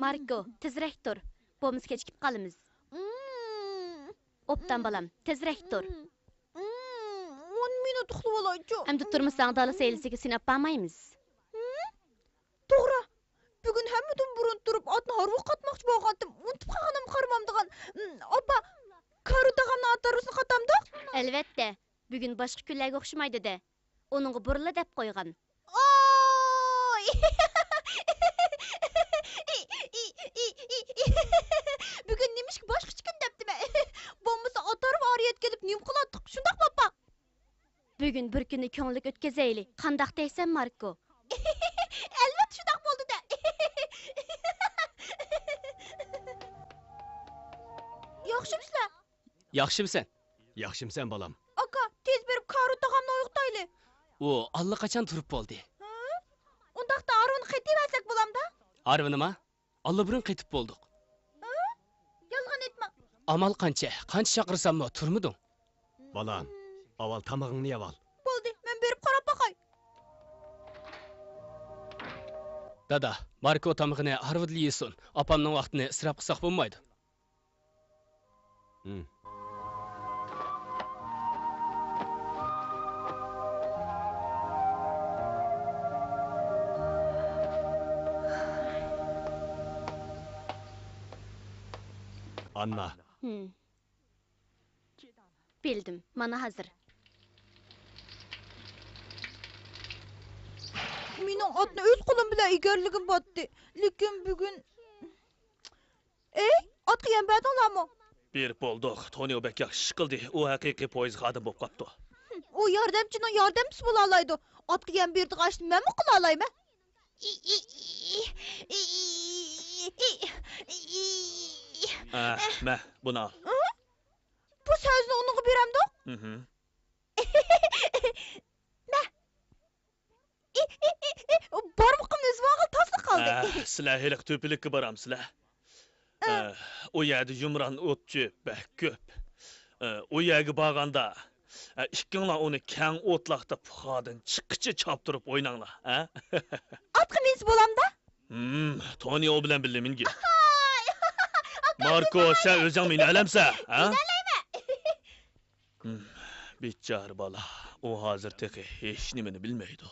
Marko, tezroq tur. Bo'lmasa kechikib qolamiz. Obdan balam, tezroq tur. 10 minut uxlab olaychi. Endi turmasang dala seylisiga sinab bormaymiz. To'g'ri. Bugun hammadan burun turib otni harvoq qatmoqchi bo'lgandim. Unutib qolganim qaramamdigan. Opa, Karu tag'amni atarusini qatamdi? Albatta. Bugun boshqa kunlarga o'xshamaydi-da. Uningga burla deb qo'ygan. Oy! Bugun nimishki boshqacha kun debdimi? Bo'lmasa atarib oriyat kelib nim qilatdik. Shundaq papa. Bugun bir kunni ko'nglik o'tkazaylik. Qandaq deysan, Marko? Albatta shundaq bo'ldi-da. Yaxshimisiz? Yaxshimsan? Yaxshimsan balam. Aka, tez berib Karu tag'amni o'yiqtayli. U allaqachon turib bo'ldi. Undaqda Arun qaytib bo'lamda? Arvinima? Allaburun qaytib bo'ldik. Yolg'on etma. Amal qancha chaqirsammi turmiding? Balam, avval tamog'ingni yeb ol. Bo'ldi, men berib qarab boqay. Dada, Marko tamog'ini harvidli yesin. Apamning vaqtini isrof qilsak bo'lmaydi. Anna. Bildim, mana hazır. Mening otni o'z qo'lim bilan egarligim botdi. Lekin bugun otga ham badinglarmi? Bir bo'ldik. Toni o'bak yaxshi qildi. U haqiqiy poyez xodim bo'lib qopti. U yordamchining yordamchisi bo'la oladi. Otga ham berdi qashni men mi qila olayman? Ma, buni al. Bu so'zni uningga beramdi? Barmoqimni o'zvog'il to'sli qoldi. Sizlar heliq to'pilikka boramsizlar. O yerda yumron o'tchi bak ko'p. O yerga borganda ikkinglar uni kang o'tloqda puxodan chiqqicha choptirib o'ynanglar, ha? Otga minsi bo'lamda? Toni o bilan birga mingi. Marko, sen o'zing meni alamsan, ha? Alayman. Bichar bola, u hozir teqi hech nimani bilmaydi.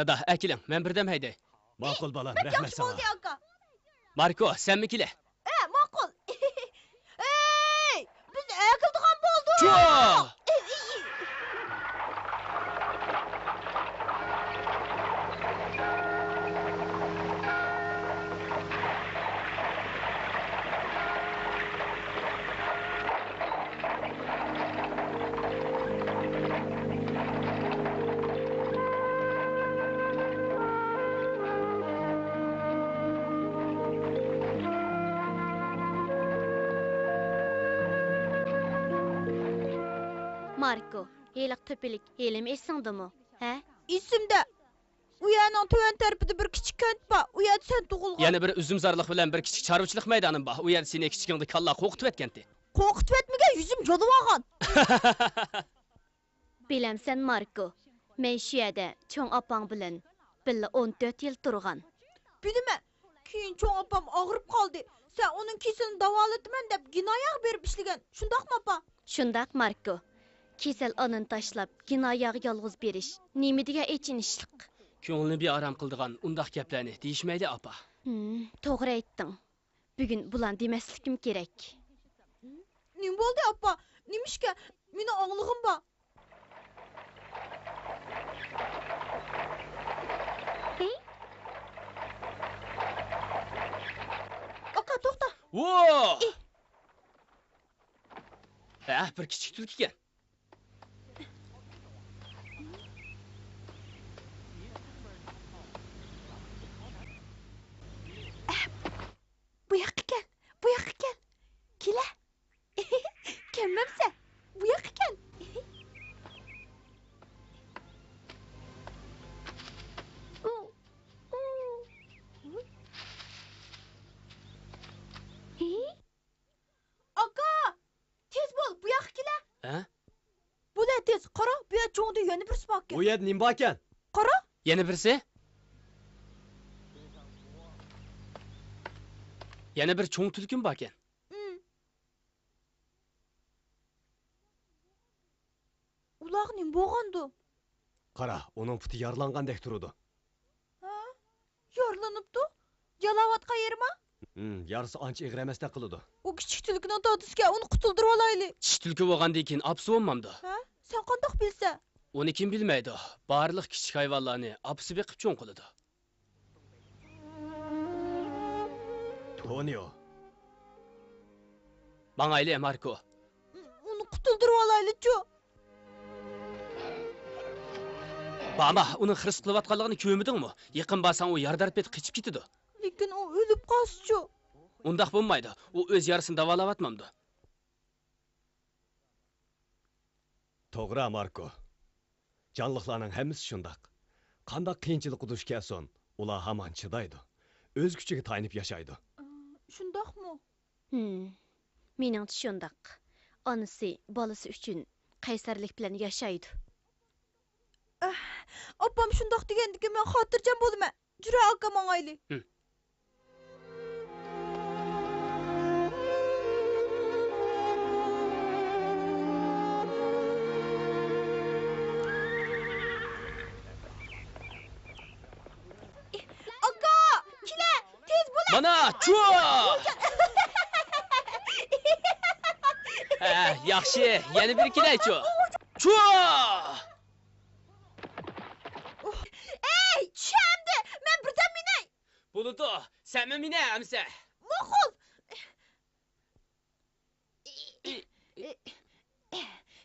Dada, akiling, men birdam hayday. Ma'qul balam, rahmat sana. Marko, senmi kile? Ma'qul. Biz akildigan bo'ldik. Marko, heliq to'pilik, helim esingdimi? Ha? Esimda. U yerning tuvan tarafida bir kichik kent bor. U yerda sen tug'ilgan. Yana bir uzumzorlik bilan bir kichik chorvachilik maydonim bor. U yerda seni kichikingda kalla qo'qitib etgandi. Qo'rqitib etmagan, yuzim yolib olgan. Bilamsan, Marko, men shu yerda cho'ng opang bilan billa 14 yil turgan. Bilaman. Keyin cho'ng opam og'rib qoldi. Sen uning kesilini davolataman deb ginoyaq berib ishlagan. Shundaqmi, opa? Shundaq, Marko. Kesel anın tashlab, ginoyaga yolg'iz berish, nima degan echinishliq. Ko'ngilni bir aram qildigan undaq gaplarni deyishmaydi, opa. To'g'ri aytding. Bugun bulan demaslikim kerak. Nim boldy apa? Nimişke? Meni ağlığım ba. Aka toxta. Wo! Bir kichik tulki ekan. Bu yoqqa kel. Bu yoqqa kel. Kela. Kelmamsa. Bu yoqqa kel. Aka! Tez bol, bu yoqqa kela. Ha? Bo'la tez. Qara, bu yoq cho'ngda yana birisi bor ekan. Bu yer nima bor ekan? Qara. Yana birisi? Yana bir cho'ng tulkim bor ekan. Uloq nim bo'lg'andi? Qara, uning puti yarlangandek turadi. Ha? Yorlanıptı. Yalavatqa yerma? Yarısı ancha ig'ir emasdek qiladi. O kichik tulkini totishga uni qutuldirib olayli. Tish tulki bo'lgandan keyin apsi bo'lmamdi. Ha? Sen qandoq bilsa? Uni kim bilmaydi. Barliq kichik hayvonlarni apsi beqib cho'ng qiladi. Tonio, Mangayli Marko. Uni qutuldirib olayli-chu. Bama, uni xirs qilayotganligini ko'rmidingmi? Yaqin borsan u yardarib etib qichib ketadi. Lekin o o'lib qolsa-chu. Undaq bo'lmaydi. U o'z yarasini davolayotmamdi. to'g'ri Marko. Jonliqlarning hammasi shundoq. Qanday qiyinchilik duch kelsin, ular hamon chidaydi. O'z kuchiga tayanib yashaydi. Shundoqmi? Meningcha shundoq. Onasi bolasi uchun qaysarlik bilan yashaydi. Opam shundoq degandiki men xotirjam bo'ldim. Jura aka mangayli. Aka, kela, tez bo'l. Mana, chu! Yaxshi, yana bir kelay-chu. Chu! Ey, tushandi. Men birdan minay. Buludu, senmi minayamsa? Ma'qul.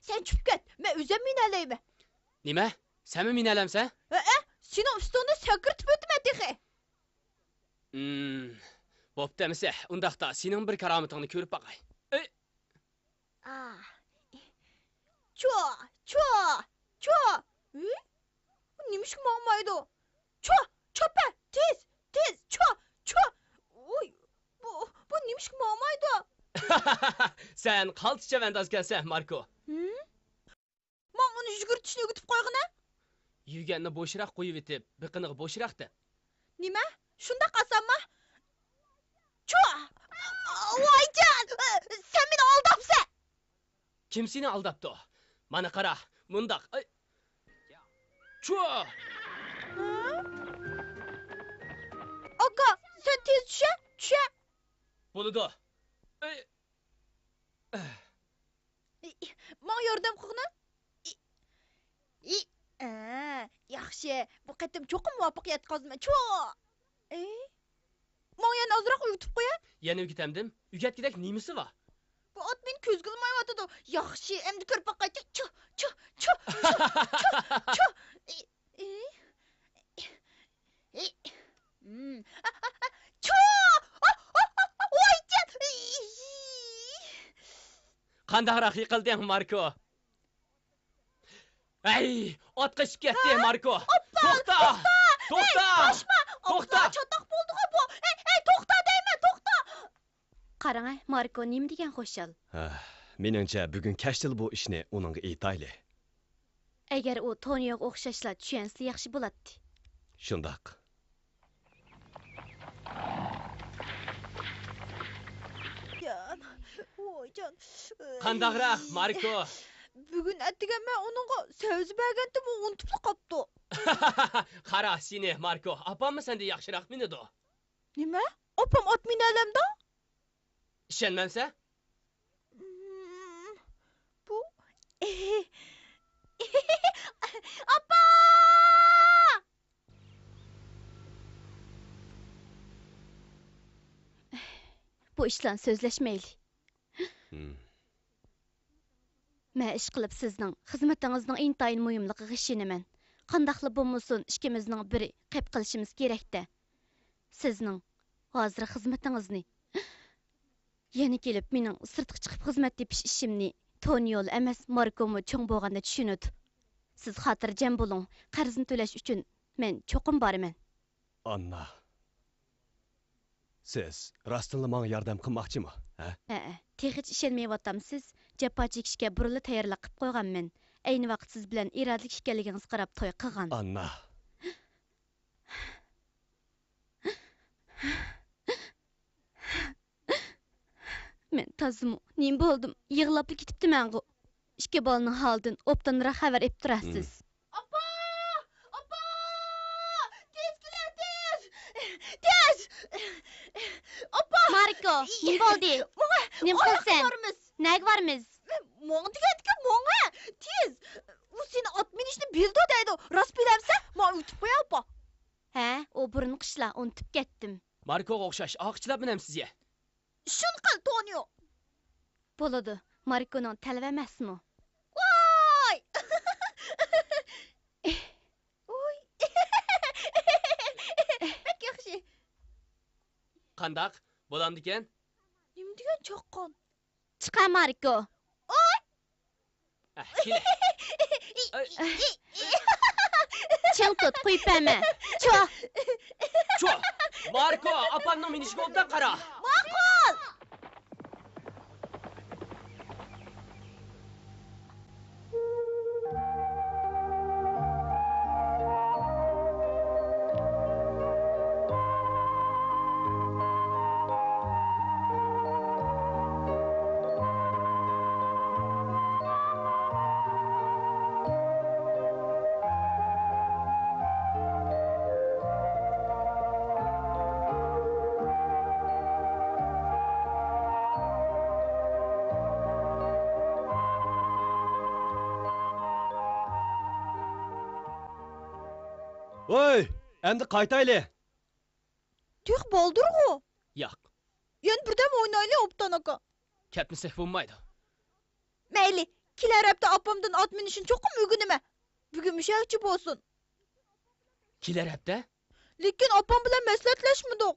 Sen chiqib ket. Men o'zim minalayman. Nima? Senmi minalamsa? Seni ustini sakirtib o'tma tehi. Bo'pti-misa, undaqda sening bir karomatingni ko'rib boqay. Ço. Nimiş ki mağmaydı? Çöpe, tez, ço. Oy, bu nimiş ki mağmaydı? Sen qalticha vandazgansan, Marko. Man onu yugurtishni o'gitib qo'yg'ina? Yuganni bo'shroq qo'yib etib, biqiniga bo'shroqda. Nima? Shunda qasamma? Ço! Voycan! Sen meni aldapsan! Kim seni aldapti? Mana qara, mundaq. Chu! Aka, sen tez tusha. Buludu. Man yordam qilg'ina? Yaxshi, bu qatim cho'qim muvaffaqiyat qozma. Ço! Man yana azroq uyutib qo'ya? Yana ugitamdim. Ugatgidek nimasi bor? Bu ot meni ko'zga ilmayotidi. Yaxshi, endi ko'rib boqay. Ço! Ço! Voycan! Qandaqroq yiqilding, Marko? Ay, ot qochib ketdi, Marko. To'xta! To'xta! Chatoq bo'ldi-ku bu. Ey, to'xta deyman, to'xta. Qarang, Marko nim degan xo'shal. Meningcha bugun kashtil bu ishni uningga aytayli. Agar u Toniyoga o'xshashla tushunsa yaxshi bo'ladi. Shundoq. Voycan. Qandaqroq, Marko? Bugun atiga men uningga sevzi bergandim, u unutib qopti. Qara seni, Marko. Opammi senda yaxshiroq minadi? Nima? Opam ot minalamda? Ishonmamsa? Appa! Bu işlan sözleşmeyli. Mä iş qılıp sizning xizmetingizning intayın muhimligiga ishinaman. Qandaqlı bo'lmasin, ikkimizning biri qep qilishimiz kerak-da. Sizning hozir xizmetingizni yana kelib mening sirtqa chiqib xizmat tepish ishimni Toniyol emas, Markomu cho'ng bo'lganda tushunadi. Siz xotirjam bo'ling. Qarzni to'lash uchun men cho'qim boraman. Anna. Siz rostilla menga yordam qilmoqchimi? Ha? Texich ishonmayapamsiz? Jafo chekishga burili tayyorlab qilib qo'yganman. Ayni vaqt siz bilan irodalik ekanligingiz qarab to'y qilgan. Anna. Men tazımı, nim boldum. Yığılab ketibdiman go. İki balının haldan obdanıra xabar ep turasiz. Appa! Appa! Tez keler tez! Tez! Appa! Mariko, nim boldi? Nim qilsan? Varmız. Nag varmiz? Moңа degetke moңa! Tez! U seni at minishni bildi deydi. Rast bilemsen, ma ütüp qo'ya appa. Ha, o burun qishla, unutib ketdim. Markoga o'xshash oqchilab minam sizga. Shun qil, Tonio. Bo'ladi. Marikoning talaba emasmi? Voy! Oy! Bek yaxshi. Qandaq? Bo'lamdi ekan? Nim degan chaqqon? Chiqa Mariko. Kele. Ching tut, qo'ypama. Cho. Cho! Marko, opamning minishiga obdan qara. Ma'qul! Voy, endi qaytayli. Tüh boldurgu. Yo'q, Yen birdem oynaylı optan aka. ketmasak bo'lmaydi. Meyli, kiler hepte apamdan at minişin çok mu mügünüme? Bugün müşahçı bolsun. Kelar hafta? Lekin apam bilan mesletleşmedik.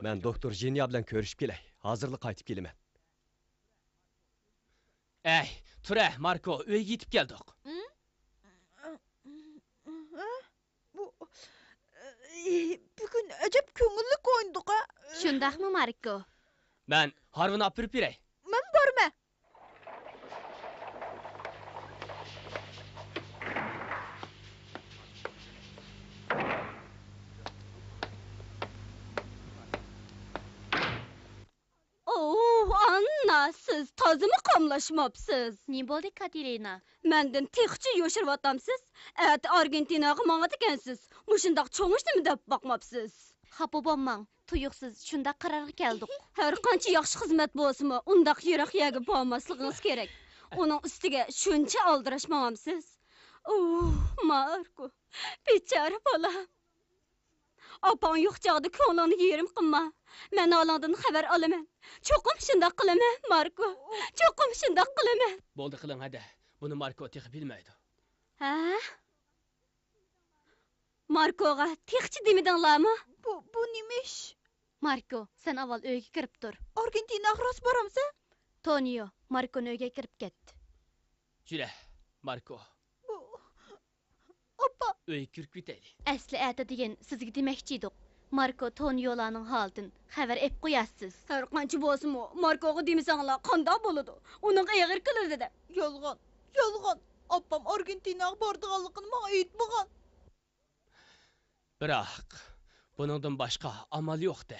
Men doktor Jenya bilan ko'rishib kelay. Hozirlik qaytib kelaman. Ey, tura, Marko, uyga yetib keldik. Bugün acep köngüllik oynadık ha. Shundaqmi Mariko? Men Harvini olib berib beray. Men borma. Anna, siz tazımı qamlaşmapsız. Ne bo'ldi Katerina? Menden texçi yoşırvatamsız. Ət Argentinaga mağa dikensiz. Muşundaq çoğuşdimi dep bakmapsız. Xafa bo'lmang. Tuyuqsiz shunda qarorga keldik. Her qancha yaxshi xizmat bolsunmu, undaq yiroq yegi bolmasligingiz kerak. Onun ustiga shuncha aldirashmamsiz. Marko, bechara bolam. Apan yo'q chog'da ko'nglingni yerim qilma. Men olandan xabar olaman. Cho'qim shundoq qilaman, Marko. Cho'qim shundoq qilaman. Bo'ldi qiling hadi. Buni Marko texib bilmaydi. Ha? Markoga texchi demidinglarmi? Bu neymiş? Marko, sen avval uyga kirib tur. Argentina ras boramsa? Tonio, Markoning uyga kirib ketdi. Jula, Marko, Appa, uyga kirib ketaylik. Asli ata degan sizga demoqchi edik. Marko Toniolarning holidan xabar ep qo'yasiz. Her qancha bolsunmu, Markoga demisanglar qanday bo'ladi? Uning eg'ir qiladi. yolg'on, yolg'on. Appam Argentinaga bordiganligini menga aytmagan. Biroq, buningdan boshqa amal yo'q-da.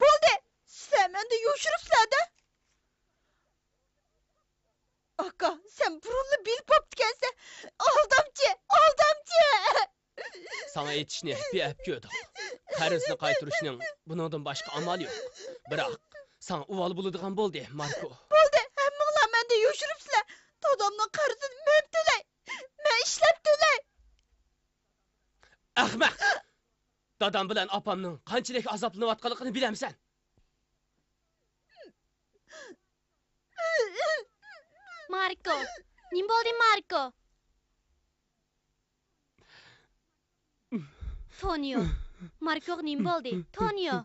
Bo'ldi. Sen mende yo'shiribsizlar-da. Aka, sen burunli bil poptgansan. Aldamchi. Sana aytishni bep ko'rdik. Qarizni qaytarishning buningdan boshqa amal yo'q. Biroq, sen uvol bo'ladigan bo'ldi, Marko. Bo'ldi. Hammanglar mende yo'shiribsizlar. Dadamning qarzini men to'lay. Men ishlab to'lay. Ahmaq! Dadam bilan opamning qanchalik azoblanayotganligini bilamsan? Marko, nim bo'ldi, Marko? Tonio, Marko'ga nim bo'ldi? Tonio.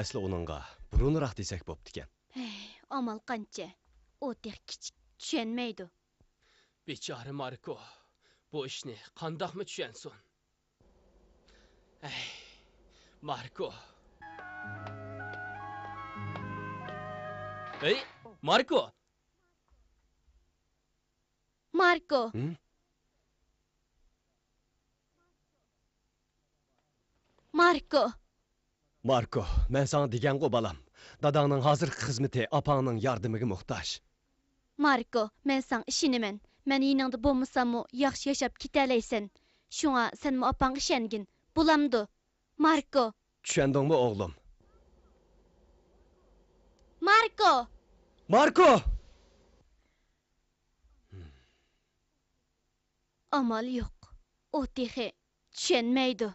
Asli uningga burunroq desak bo'pti ekan. Amal qancha? O tek kichik tushunmaydi. Bechora Marko, bu ishni qandoqmi tushunsin? Marko. Marko. Marko. Marko. Marko, men sana degan-ku balam. Dadangning hozirgi xizmati opangning yordamiga muhtoj. Marko, men san ishinaman. Men yiningda bo'lmasammi, yaxshi yashab ketalaysan. Shunga senmi opangga ishongin. Bo'lamdi. Marko. Tushundingmi o'g'lim? Marko. Marko! Amal yo'q. O tehi tushunmaydi.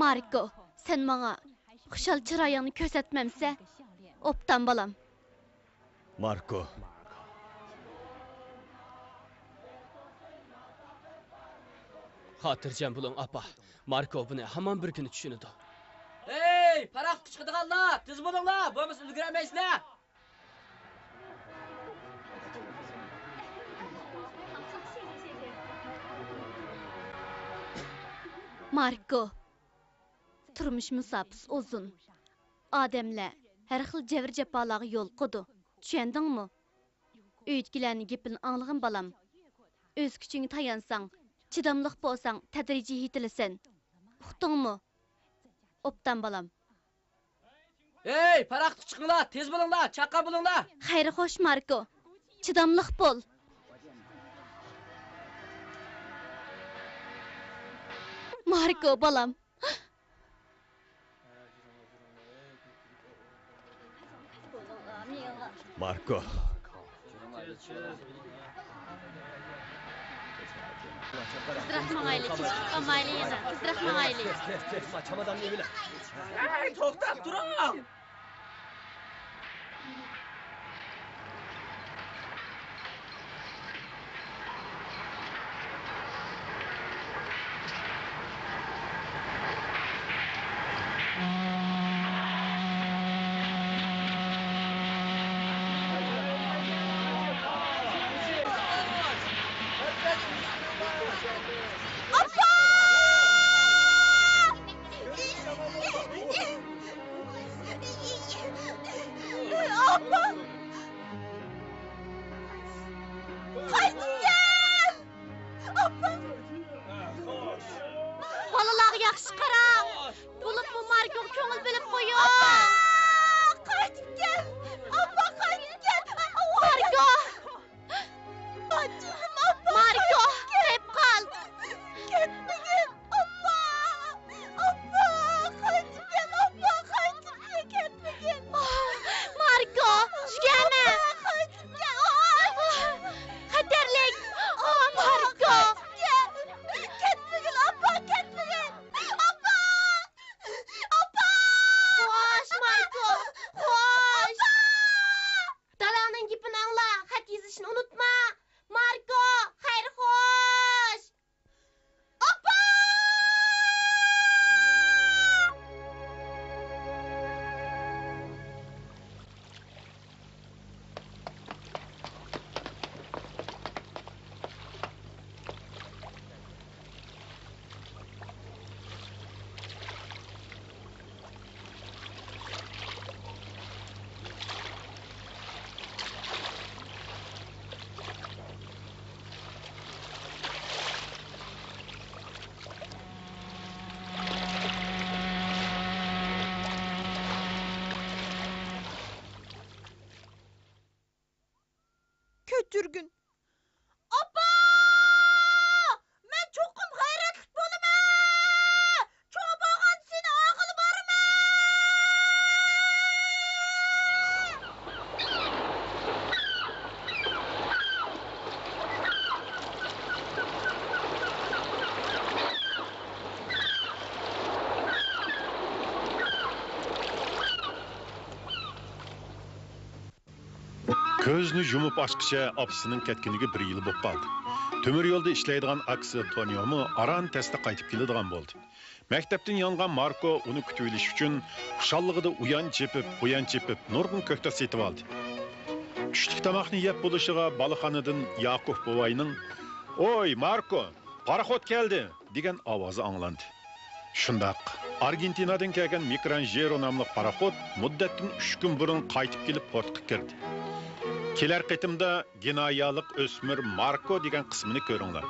Marko, sen bana xushal chiroyingni ko'rsatmamsa, optan balam. Marko. Xotirjam bo'ling, apa. Marko buni hamon bir kuni tushunadi. Hey, paraq chiqadiganlar, tez bo'linglar, bo'lmasa ulguramaysizlar. Marko. Turmush musabız uzun. Adamlar har xil javr jafolarga yo'l qo'ydi. Tushundingmi? Uyitkilarning gapini anglag'in balam. O'z kuchingga tayansang, chidamliq bo'lsang, tadrijiy yetilasan. Uqdingmi? Optan balam. Hey, paraq chiqinglar, tez bo'linglar, chaqqa bo'linglar. Xayri xo'sh Marko. Chidamliq bo'l. Marko balam. Marko. Tizrahmag'ayli, kechikib qolmayli yana. Tizrahmag'ayli. Tez, çamadanni bile. Hey, to'xtab turing. Balalar yaxshi qarang. Bo'lib bu Marko ko'ngil bilib qo'ying. Qaytib kel. Appa qaytib kel. Marko. Marko, kelib qol. Ketmagin. Appa. Appa, qaytib kel. Appa, qaytib kel. Ketmagin. Marko, tushgani. Qaytib kel. Xatarlik. Marko. Ketmagin, appa, ketmagin. Appa! yazışını unutma. Marco, hayır hoş. Oppa! Kötürgün. Oppa! Ben çokum gayretlik boluma. Çok bağın seni akıl barma. Көзünü yumup açqıça apsının ketkinigi bir yıl bop qaldı. Tömür yolda işleydigan aksi Toniomu aran testi qaytib keladigan bo'ldi. Maktabdan yangan Marco uni kutib olish uchun xushalligida uyan chepib, nurgun ko'kta setib oldi. Tushlik tamoqni yeb bo'lishiga baliqxonadan Yakov bovayning "Oy Marco, paraxod keldi" degan ovozi anglandi. Shundaq, Argentinadan kelgan Micrangero nomli paraxod muddatdan 3 kun burun qaytib kelib portga kirdi. Kelar qitimda ginoyalik o'smir Marco degan qismini ko'ringlar.